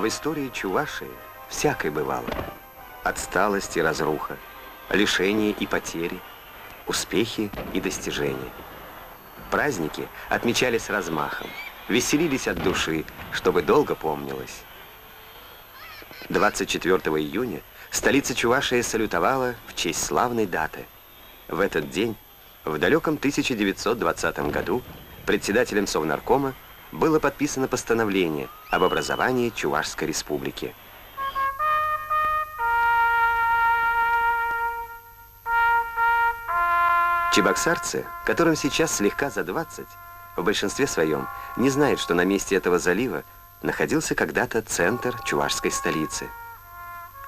В истории Чувашии всякое бывало. Отсталость и разруха, лишения и потери, успехи и достижения. Праздники отмечали с размахом, веселились от души, чтобы долго помнилось. 24 июня столица Чувашии салютовала в честь славной даты. В этот день, в далеком 1920 году, председателем Совнаркома было подписано постановление об образовании Чувашской республики. Чебоксарцы, которым сейчас слегка за 20, в большинстве своем не знают, что на месте этого залива находился когда-то центр чувашской столицы.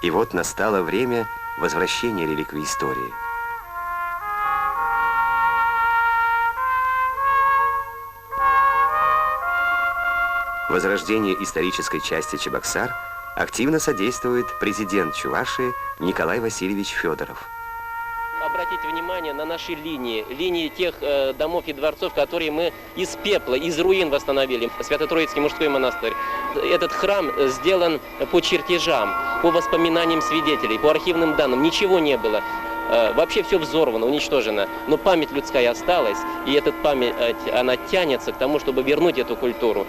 И вот настало время возвращения реликвий истории. Возрождению исторической части Чебоксар активно содействует президент Чувашии Николай Васильевич Федоров. Обратите внимание на наши линии тех домов и дворцов, которые мы из пепла, из руин восстановили. Свято-Троицкий мужской монастырь. Этот храм сделан по чертежам, по воспоминаниям свидетелей, по архивным данным. Ничего не было. Вообще все взорвано, уничтожено. Но память людская осталась, и эта память, она тянется к тому, чтобы вернуть эту культуру.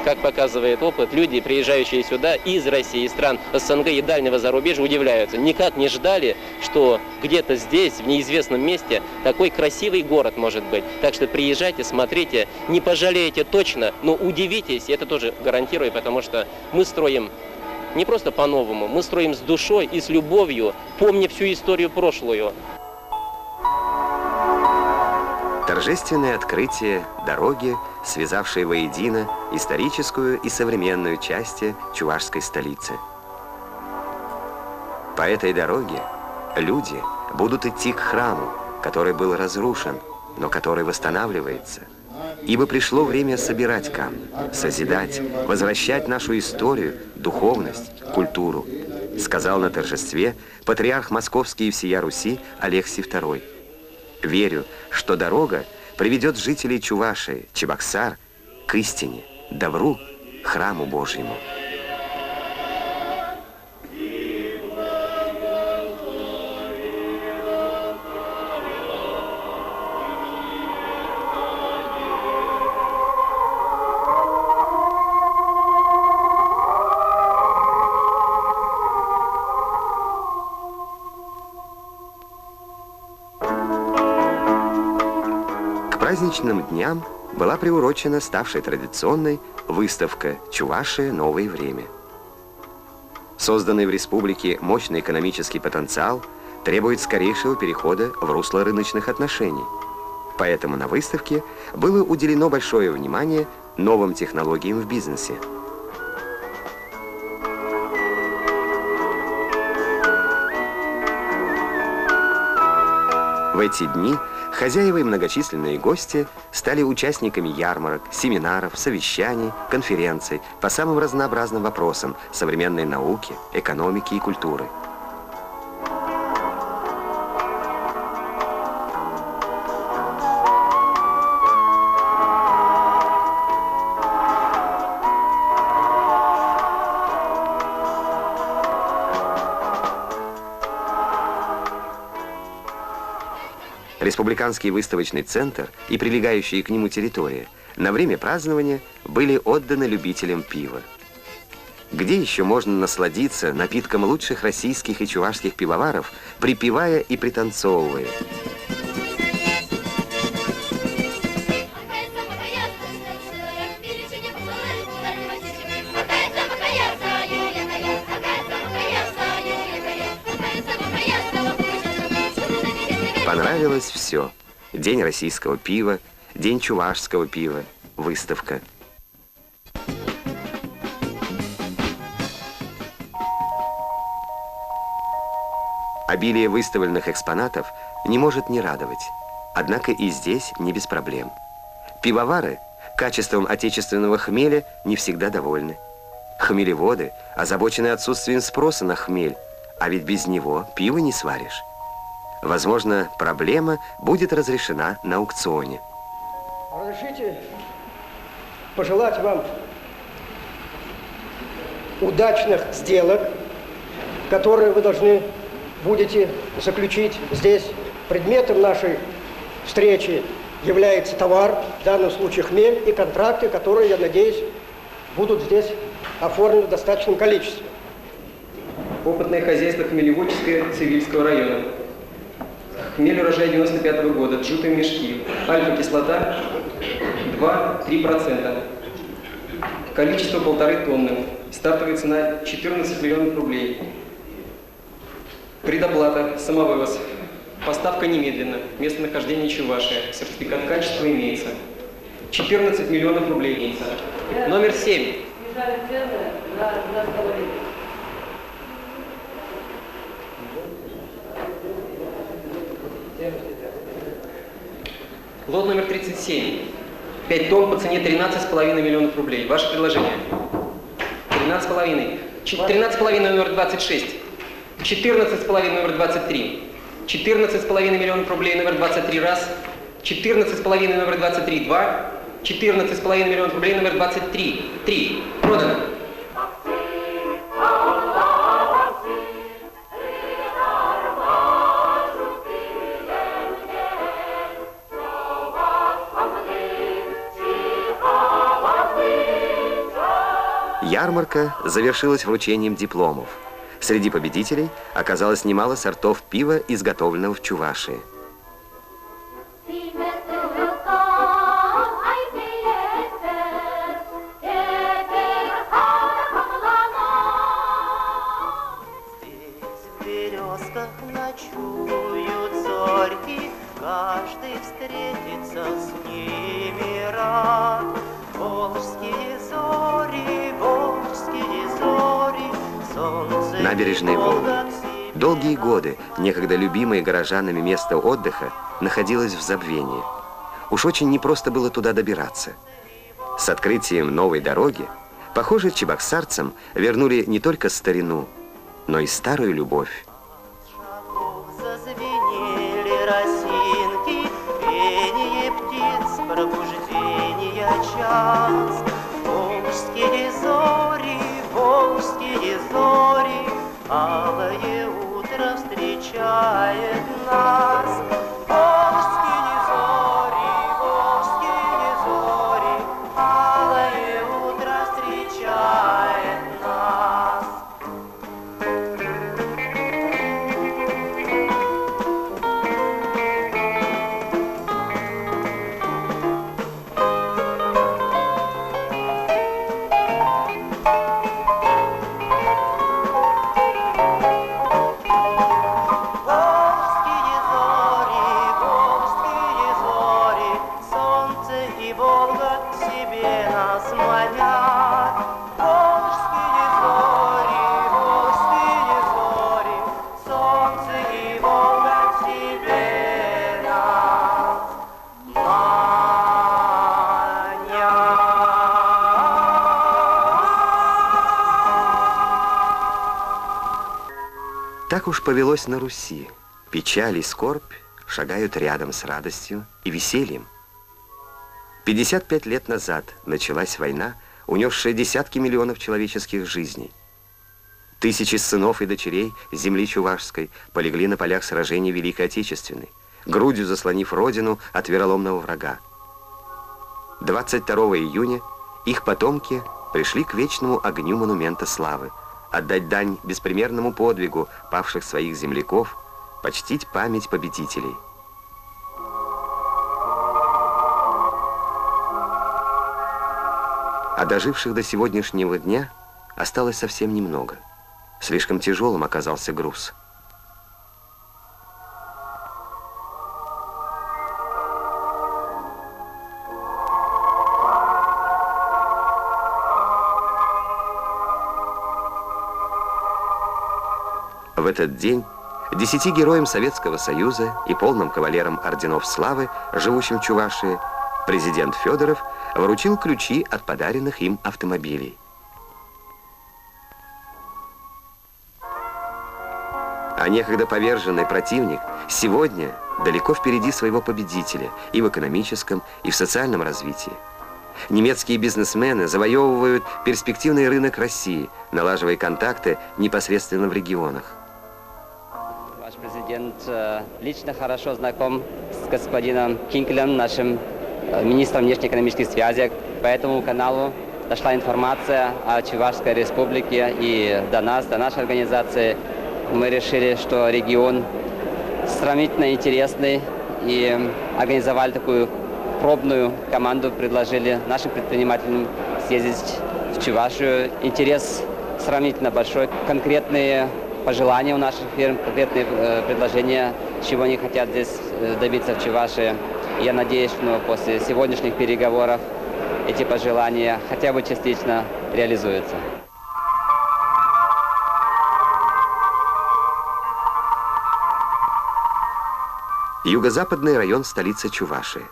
Как показывает опыт, люди, приезжающие сюда из России, из стран СНГ и дальнего зарубежья, удивляются. Никак не ждали, что где-то здесь, в неизвестном месте, такой красивый город может быть. Так что приезжайте, смотрите, не пожалеете точно, но удивитесь, это тоже гарантирую, потому что мы строим не просто по-новому, мы строим с душой и с любовью, помня всю историю прошлую. Торжественное открытие дороги, связавшей воедино историческую и современную части чувашской столицы. По этой дороге люди будут идти к храму, который был разрушен, но который восстанавливается. Ибо пришло время собирать камни, созидать, возвращать нашу историю, духовность, культуру, сказал на торжестве патриарх Московский и всея Руси Алексий II. Верю, что дорога приведет жителей Чувашии, Чебоксар, к истине, добру, храму Божьему. К праздничным дням была приурочена ставшей традиционной выставка «Чувашия. Новое время». Созданный в республике мощный экономический потенциал требует скорейшего перехода в русло рыночных отношений. Поэтому на выставке было уделено большое внимание новым технологиям в бизнесе. В эти дни хозяева и многочисленные гости стали участниками ярмарок, семинаров, совещаний, конференций по самым разнообразным вопросам современной науки, экономики и культуры. Республиканский выставочный центр и прилегающие к нему территория на время празднования были отданы любителям пива. Где еще можно насладиться напитком лучших российских и чувашских пивоваров, припевая и пританцовывая? Понравилось все. День российского пива, день чувашского пива, выставка. Обилие выставленных экспонатов не может не радовать. Однако и здесь не без проблем. Пивовары качеством отечественного хмеля не всегда довольны. Хмелеводы озабочены отсутствием спроса на хмель, а ведь без него пиво не сваришь. Возможно, проблема будет разрешена на аукционе. Разрешите пожелать вам удачных сделок, которые вы должны будете заключить здесь. Предметом нашей встречи является товар, в данном случае хмель, и контракты, которые, я надеюсь, будут здесь оформлены в достаточном количестве. Опытное хозяйство хмелеводческое Цивильского района. Хмель урожая 95-го года, джутые мешки. Альфа-кислота 2-3%. Количество 1,5 тонны. Стартовая цена 14 миллионов рублей. Предоплата, самовывоз. Поставка немедленно. Местонахождение Чувашия. Сертификат качества имеется. 14 миллионов рублей имеется. Номер 7. Лот номер 37. 5 тонн по цене 13,5 миллионов рублей. Ваше предложение. 13,5. 13,5 номер 26. 14,5 номер 23. 14,5 миллионов рублей номер 23 раз. 14,5 номер 23 2. 14,5 миллионов рублей номер 23 3. Продано. Ярмарка завершилась вручением дипломов. Среди победителей оказалось немало сортов пива, изготовленного в Чувашии. Здесь в березках ночуют зорьки, каждый встретится с ними рад. Волжские зори, солнце. Набережные Волги. Долгие годы некогда любимое горожанами место отдыха находилось в забвении. Уж очень непросто было туда добираться. С открытием новой дороги, похоже, чебоксарцам вернули не только старину, но и старую любовь. Зазвенели росинки, пение птиц, пробуждения час. Волжские зори, алое утро встречает нас. Волжские зори, алое утро встречает нас. Так уж повелось на Руси. Печаль и скорбь шагают рядом с радостью и весельем. 55 лет назад началась война, унесшая десятки миллионов человеческих жизней. Тысячи сынов и дочерей земли чувашской полегли на полях сражений Великой Отечественной, грудью заслонив родину от вероломного врага. 22 июня их потомки пришли к вечному огню монумента славы, отдать дань беспримерному подвигу павших своих земляков, почтить память победителей. А доживших до сегодняшнего дня осталось совсем немного. Слишком тяжелым оказался груз. В этот день 10 героям Советского Союза и полным кавалерам орденов славы, живущим в Чувашии, президент Федоров вручил ключи от подаренных им автомобилей. А некогда поверженный противник сегодня далеко впереди своего победителя и в экономическом, и в социальном развитии. Немецкие бизнесмены завоевывают перспективный рынок России, налаживая контакты непосредственно в регионах. Ваш президент лично хорошо знаком с господином Кинкелем, нашим министром внешнеэкономических связей. По этому каналу дошла информация о Чувашской республике и до нас, до нашей организации. Мы решили, что регион сравнительно интересный, и организовали такую пробную команду, предложили нашим предпринимателям съездить в Чувашию. Интерес сравнительно большой. Конкретные пожелания у наших фирм, конкретные предложения, чего они хотят здесь добиться в Чувашии. Я надеюсь, что после сегодняшних переговоров эти пожелания хотя бы частично реализуются. Юго-западный район столицы Чувашии.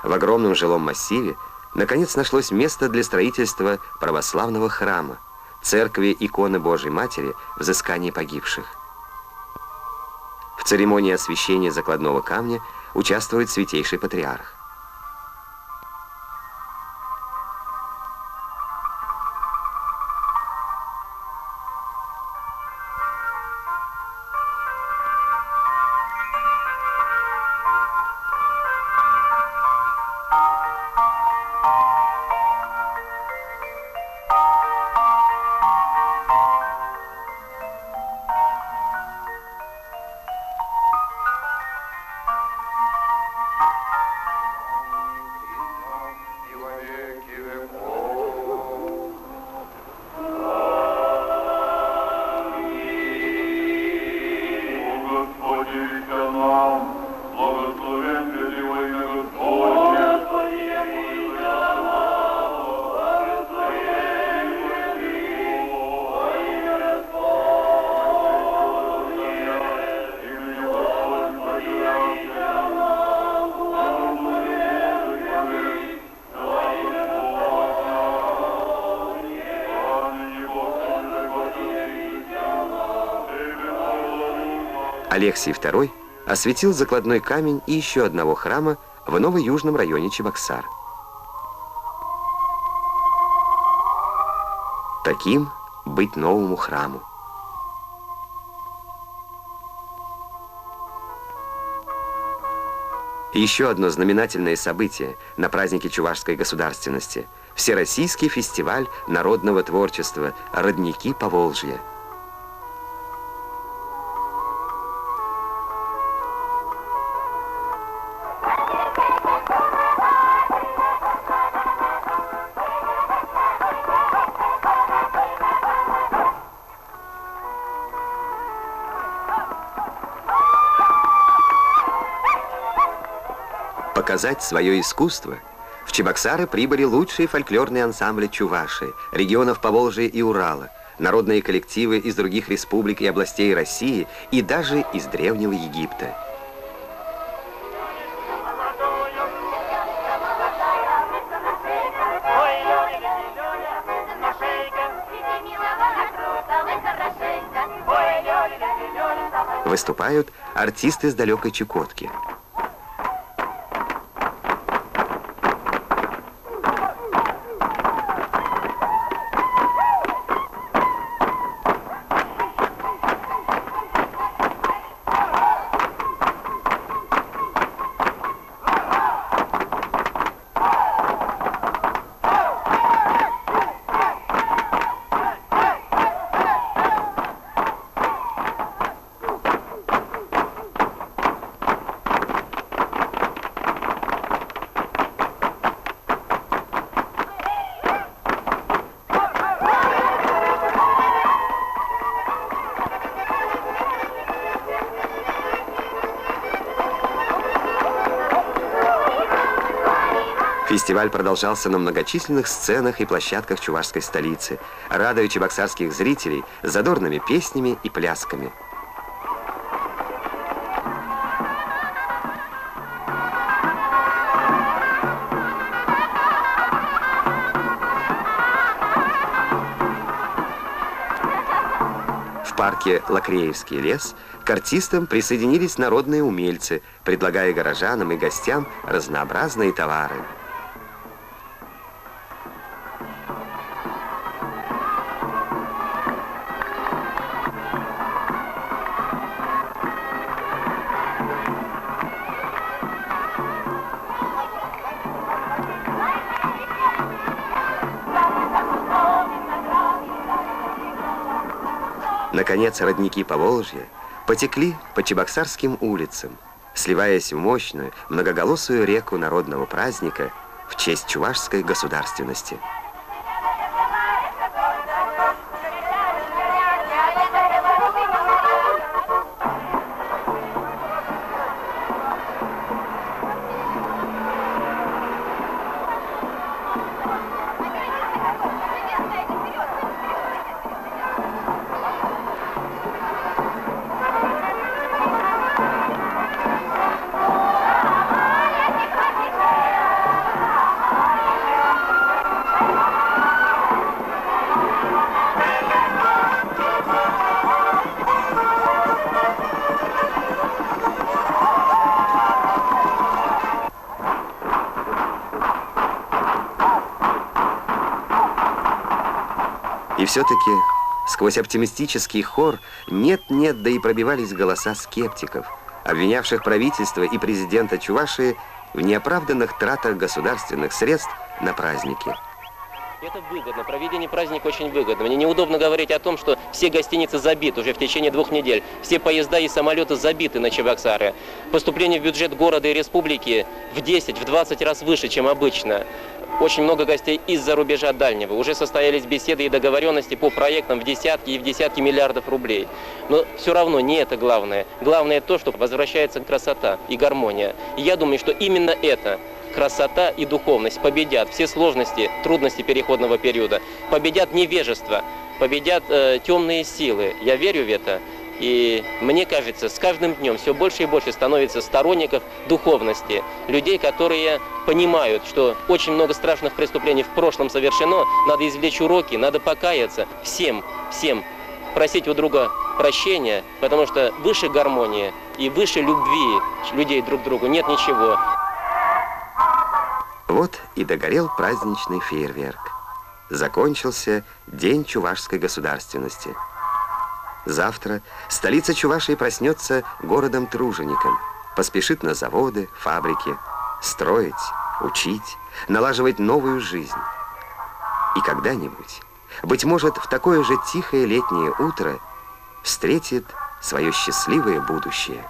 В огромном жилом массиве наконец нашлось место для строительства православного храма, церкви иконы Божьей Матери взыскания погибших. В церемонии освящения закладного камня участвует святейший патриарх. Алексий II осветил закладной камень и еще одного храма в ново-южном районе Чебоксар. Таким быть новому храму. Еще одно знаменательное событие на празднике чувашской государственности – Всероссийский фестиваль народного творчества «Родники Поволжья». Показать свое искусство в Чебоксары прибыли лучшие фольклорные ансамбли Чувашии, регионов Поволжья и Урала, народные коллективы из других республик и областей России и даже из Древнего Египта. Выступают артисты с далекой Чукотки. Фестиваль продолжался на многочисленных сценах и площадках чувашской столицы, радуя чебоксарских зрителей задорными песнями и плясками. В парке Лакреевский лес к артистам присоединились народные умельцы, предлагая горожанам и гостям разнообразные товары. Наконец, родники Поволжья потекли по чебоксарским улицам, сливаясь в мощную, многоголосую реку народного праздника в честь чувашской государственности. И все-таки сквозь оптимистический хор нет-нет, да и пробивались голоса скептиков, обвинявших правительство и президента Чувашии в неоправданных тратах государственных средств на праздники. Это выгодно. Проведение праздника очень выгодно. Мне неудобно говорить о том, что все гостиницы забиты уже в течение 2 недель. Все поезда и самолеты забиты на Чебоксары. Поступление в бюджет города и республики в 10-20 раз выше, чем обычно. Очень много гостей из-за рубежа дальнего. Уже состоялись беседы и договоренности по проектам в десятки и в десятки миллиардов рублей. Но все равно не это главное. Главное то, что возвращается красота и гармония. И я думаю, что именно это, красота и духовность, победят все сложности, трудности переходного периода. Победят невежество, победят темные силы. Я верю в это. И мне кажется, с каждым днем все больше и больше становится сторонников духовности, людей, которые понимают, что очень много страшных преступлений в прошлом совершено, надо извлечь уроки, надо покаяться, всем просить у друга прощения, потому что выше гармонии и выше любви людей друг к другу нет ничего. Вот и догорел праздничный фейерверк. Закончился День чувашской государственности. Завтра столица Чувашии проснется городом-тружеником, поспешит на заводы, фабрики, строить, учить, налаживать новую жизнь. И когда-нибудь, быть может, в такое же тихое летнее утро встретит свое счастливое будущее.